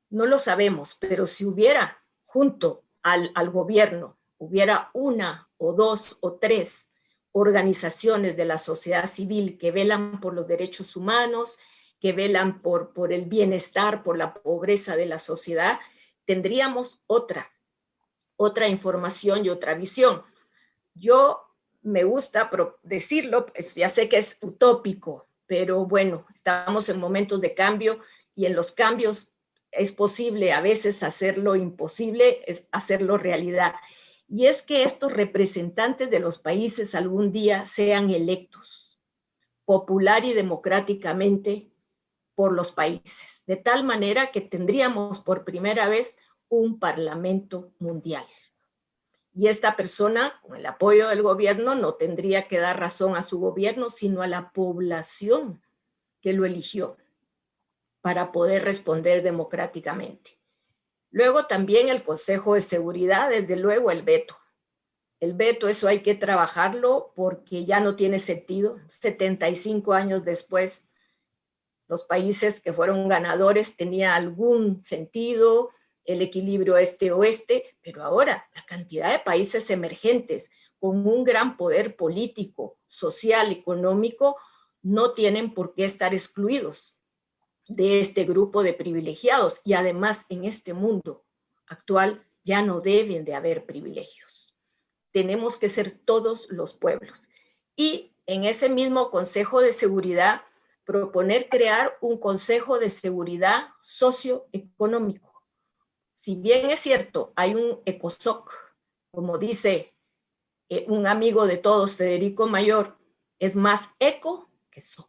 No lo sabemos, pero si hubiera junto al gobierno, hubiera una o dos o tres organizaciones de la sociedad civil que velan por los derechos humanos, que velan por el bienestar, por la pobreza de la sociedad, tendríamos otra información y otra visión. Yo me gusta decirlo, pues ya sé que es utópico, pero bueno, estamos en momentos de cambio y en los cambios es posible a veces hacerlo imposible, es hacerlo realidad. Y es que estos representantes de los países algún día sean electos popular y democráticamente por los países, de tal manera que tendríamos por primera vez un parlamento mundial. Y esta persona, con el apoyo del gobierno, no tendría que dar razón a su gobierno, sino a la población que lo eligió para poder responder democráticamente. Luego también el Consejo de Seguridad, desde luego el veto. El veto, eso hay que trabajarlo porque ya no tiene sentido. 75 años después, los países que fueron ganadores tenían algún sentido, el equilibrio este-oeste, pero ahora la cantidad de países emergentes con un gran poder político, social, económico, no tienen por qué estar excluidos de este grupo de privilegiados. Y además en este mundo actual ya no deben de haber privilegios. Tenemos que ser todos los pueblos. Y en ese mismo Consejo de Seguridad, proponer crear un Consejo de Seguridad socioeconómico. Si bien es cierto, hay un ECOSOC, como dice un amigo de todos, Federico Mayor, es más eco que SOC.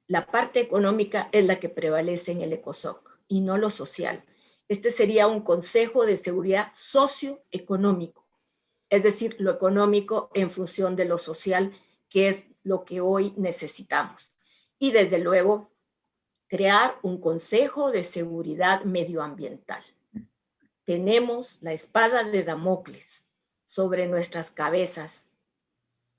La parte económica es la que prevalece en el ECOSOC y no lo social. Este sería un Consejo de Seguridad socioeconómico, es decir, lo económico en función de lo social, que es lo que hoy necesitamos. Y desde luego, crear un Consejo de Seguridad Medioambiental. Tenemos la espada de Damocles sobre nuestras cabezas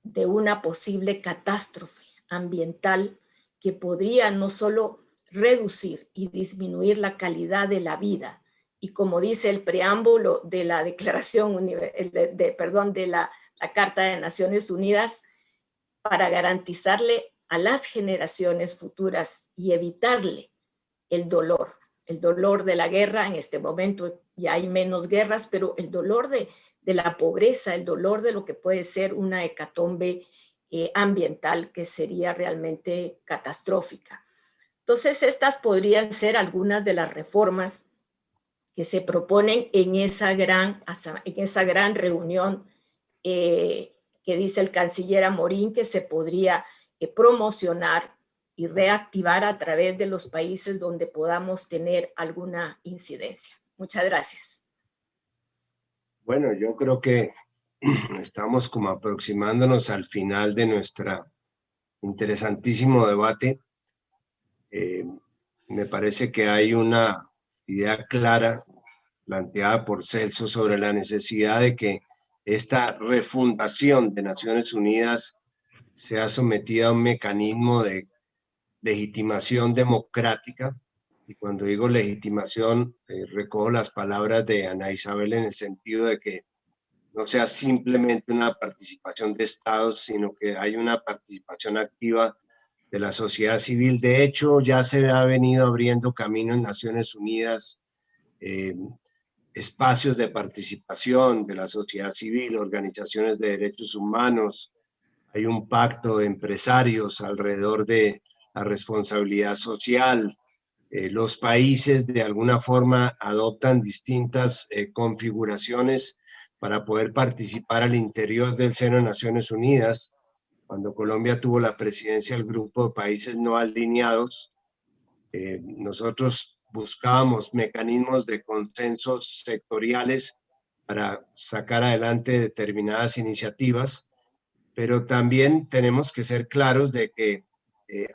de una posible catástrofe ambiental que podría no solo reducir y disminuir la calidad de la vida, y como dice el preámbulo de la Declaración, de la Carta de Naciones Unidas, para garantizarle a las generaciones futuras y evitarle el dolor de la guerra. En este momento ya hay menos guerras, pero el dolor de la pobreza, el dolor de lo que puede ser una hecatombe ambiental que sería realmente catastrófica. Entonces, estas podrían ser algunas de las reformas que se proponen en esa gran reunión que dice el canciller Amorín que se podría promocionar y reactivar a través de los países donde podamos tener alguna incidencia. Muchas gracias. Bueno, yo creo que estamos como aproximándonos al final de nuestro interesantísimo debate. Me parece que hay una idea clara planteada por Celso sobre la necesidad de que esta refundación de Naciones Unidas sea sometida a un mecanismo de legitimación democrática. Y cuando digo legitimación, recojo las palabras de Ana Isabel en el sentido de que no sea simplemente una participación de estados, sino que hay una participación activa de la sociedad civil. De hecho, ya se ha venido abriendo camino en Naciones Unidas, espacios de participación de la sociedad civil, organizaciones de derechos humanos. Hay un pacto de empresarios alrededor de la responsabilidad social. Los países de alguna forma adoptan distintas configuraciones para poder participar al interior del seno de Naciones Unidas. Cuando Colombia tuvo la presidencia del grupo de países no alineados, nosotros buscábamos mecanismos de consensos sectoriales para sacar adelante determinadas iniciativas, pero también tenemos que ser claros de que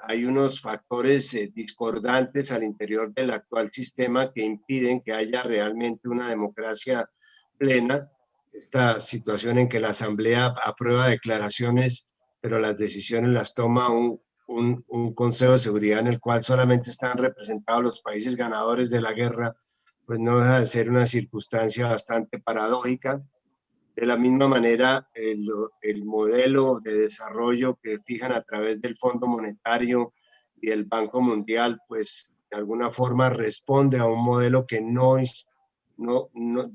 hay unos factores discordantes al interior del actual sistema que impiden que haya realmente una democracia plena. Esta situación en que la Asamblea aprueba declaraciones, pero las decisiones las toma un Consejo de Seguridad en el cual solamente están representados los países ganadores de la guerra, pues no deja de ser una circunstancia bastante paradójica. De la misma manera, el modelo de desarrollo que fijan a través del Fondo Monetario y el Banco Mundial, pues de alguna forma responde a un modelo que de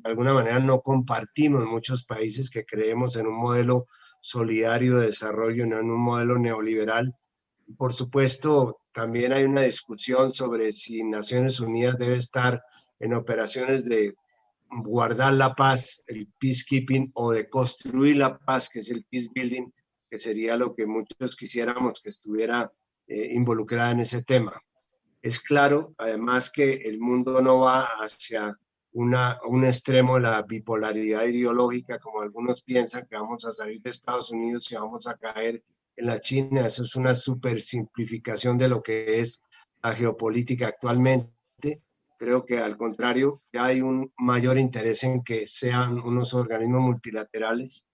alguna manera no compartimos muchos países que creemos en un modelo solidario de desarrollo, no en un modelo neoliberal. Por supuesto, también hay una discusión sobre si Naciones Unidas debe estar en operaciones de guardar la paz, el peacekeeping, o de construir la paz, que es el peace building, que sería lo que muchos quisiéramos que estuviera involucrada en ese tema. Es claro, además, que el mundo no va hacia un extremo de la bipolaridad ideológica, como algunos piensan que vamos a salir de Estados Unidos y vamos a caer en la China. Eso es una super simplificación de lo que es la geopolítica actualmente. Creo que al contrario, ya hay un mayor interés en que sean unos organismos multilaterales.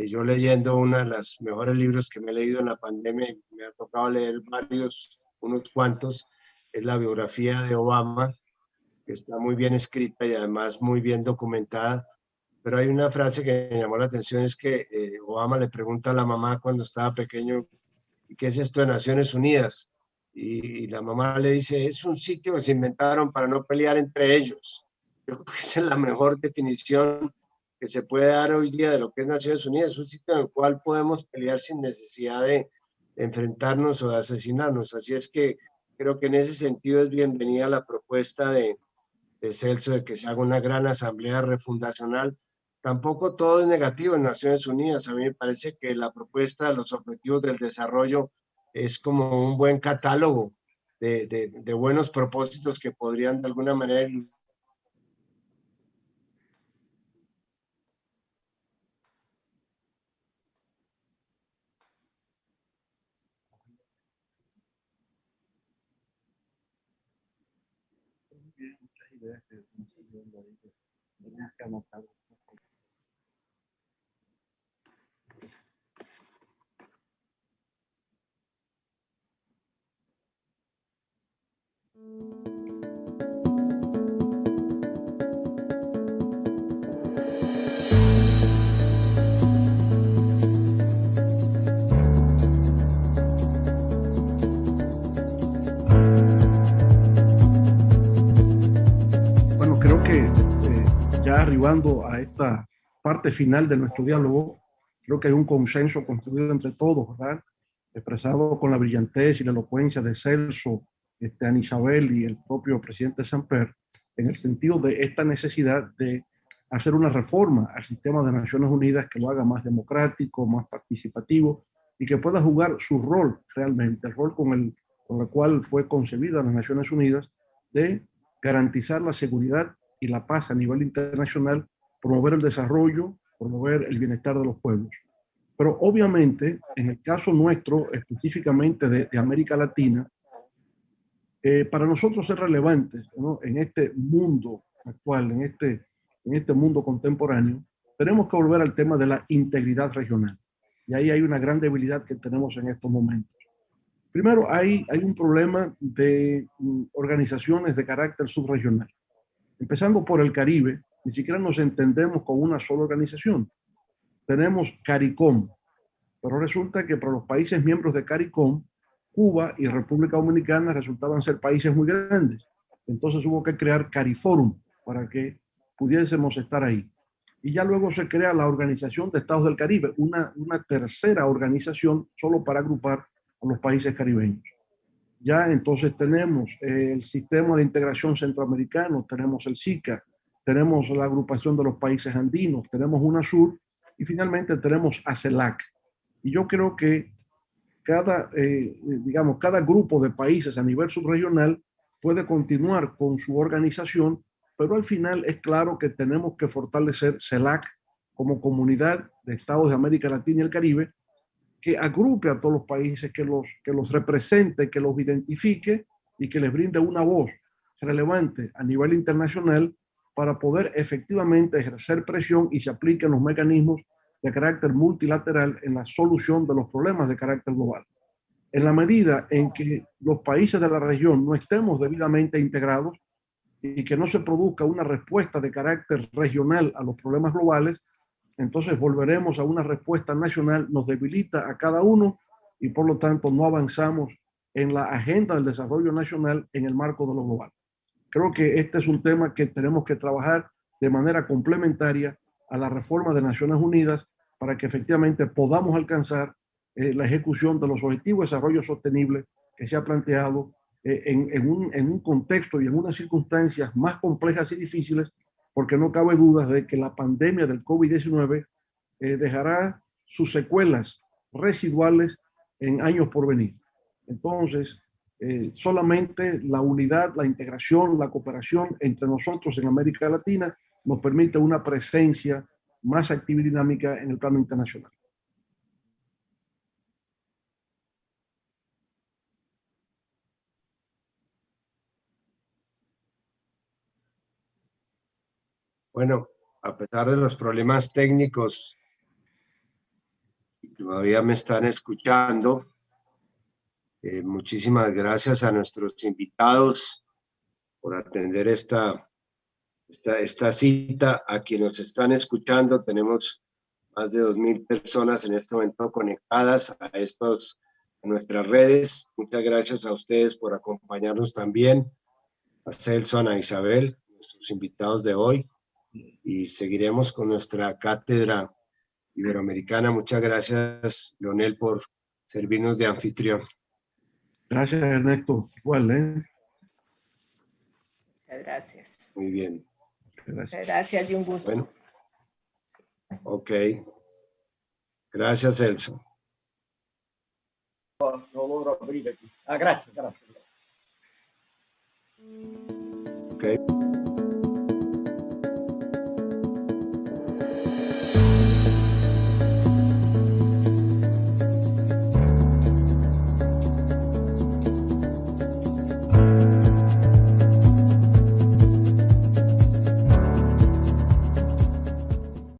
Yo leyendo uno de los mejores libros que me he leído en la pandemia, y me ha tocado leer unos cuantos, es la biografía de Obama, que está muy bien escrita y además muy bien documentada. Pero hay una frase que me llamó la atención, es que Obama le pregunta a la mamá cuando estaba pequeño, ¿y qué es esto de Naciones Unidas? Y la mamá le dice, es un sitio que se inventaron para no pelear entre ellos. Yo creo que esa es la mejor definición que se puede dar hoy día de lo que es Naciones Unidas. Es un sitio en el cual podemos pelear sin necesidad de enfrentarnos o de asesinarnos. Así es que creo que en ese sentido es bienvenida la propuesta de Celso de que se haga una gran asamblea refundacional. Tampoco todo es negativo en Naciones Unidas. A mí me parece que la propuesta de los objetivos del desarrollo es como un buen catálogo de buenos propósitos que podrían de alguna manera. Muchas ideas que están siguiendo ahí, que tenemos que anotar. Bueno, creo que ya arribando a esta parte final de nuestro diálogo, creo que hay un consenso construido entre todos, ¿verdad? Expresado con la brillantez y la elocuencia de Celso, Ana Isabel y el propio presidente Samper, en el sentido de esta necesidad de hacer una reforma al sistema de Naciones Unidas que lo haga más democrático, más participativo y que pueda jugar su rol realmente, el rol con el cual fue concebida las Naciones Unidas, de garantizar la seguridad y la paz a nivel internacional, promover el desarrollo, promover el bienestar de los pueblos. Pero obviamente, en el caso nuestro, específicamente de América Latina, para nosotros es relevante, ¿no? En este mundo actual, en este mundo contemporáneo, tenemos que volver al tema de la integridad regional. Y ahí hay una gran debilidad que tenemos en estos momentos. Primero, hay un problema de organizaciones de carácter subregional. Empezando por el Caribe, ni siquiera nos entendemos con una sola organización. Tenemos CARICOM, pero resulta que para los países miembros de CARICOM, Cuba y República Dominicana resultaban ser países muy grandes. Entonces hubo que crear CARIFORUM para que pudiésemos estar ahí. Y ya luego se crea la Organización de Estados del Caribe, una tercera organización solo para agrupar a los países caribeños. Ya entonces tenemos el Sistema de Integración Centroamericano, tenemos el SICA, tenemos la agrupación de los países andinos, tenemos UNASUR y finalmente tenemos ACELAC. Y yo creo que cada grupo de países a nivel subregional puede continuar con su organización, pero al final es claro que tenemos que fortalecer CELAC como comunidad de estados de América Latina y el Caribe, que agrupe a todos los países, que los represente, que los identifique y que les brinde una voz relevante a nivel internacional para poder efectivamente ejercer presión y se apliquen los mecanismos de carácter multilateral en la solución de los problemas de carácter global. En la medida en que los países de la región no estemos debidamente integrados y que no se produzca una respuesta de carácter regional a los problemas globales, entonces volveremos a una respuesta nacional, nos debilita a cada uno y por lo tanto no avanzamos en la agenda del desarrollo nacional en el marco de lo global. Creo que este es un tema que tenemos que trabajar de manera complementaria a la reforma de Naciones Unidas para que efectivamente podamos alcanzar la ejecución de los objetivos de desarrollo sostenible que se ha planteado en un contexto y en unas circunstancias más complejas y difíciles, porque no cabe duda de que la pandemia del COVID-19 dejará sus secuelas residuales en años por venir. Entonces, solamente la unidad, la integración, la cooperación entre nosotros en América Latina nos permite una presencia más activa y dinámica en el plano internacional. Bueno, a pesar de los problemas técnicos, todavía me están escuchando. Muchísimas gracias a nuestros invitados por atender esta cita. A quienes nos están escuchando, tenemos más de 2.000 personas en este momento conectadas a nuestras redes. Muchas gracias a ustedes por acompañarnos también, a Celso, Ana Isabel, nuestros invitados de hoy, y seguiremos con nuestra cátedra iberoamericana. Muchas gracias, Leonel, por servirnos de anfitrión. Gracias, Ernesto. Igual, Muchas gracias. Muy bien. Gracias. Gracias y un gusto. Bueno, ok. Gracias, Celso. No logro abrir aquí. Gracias. Ok.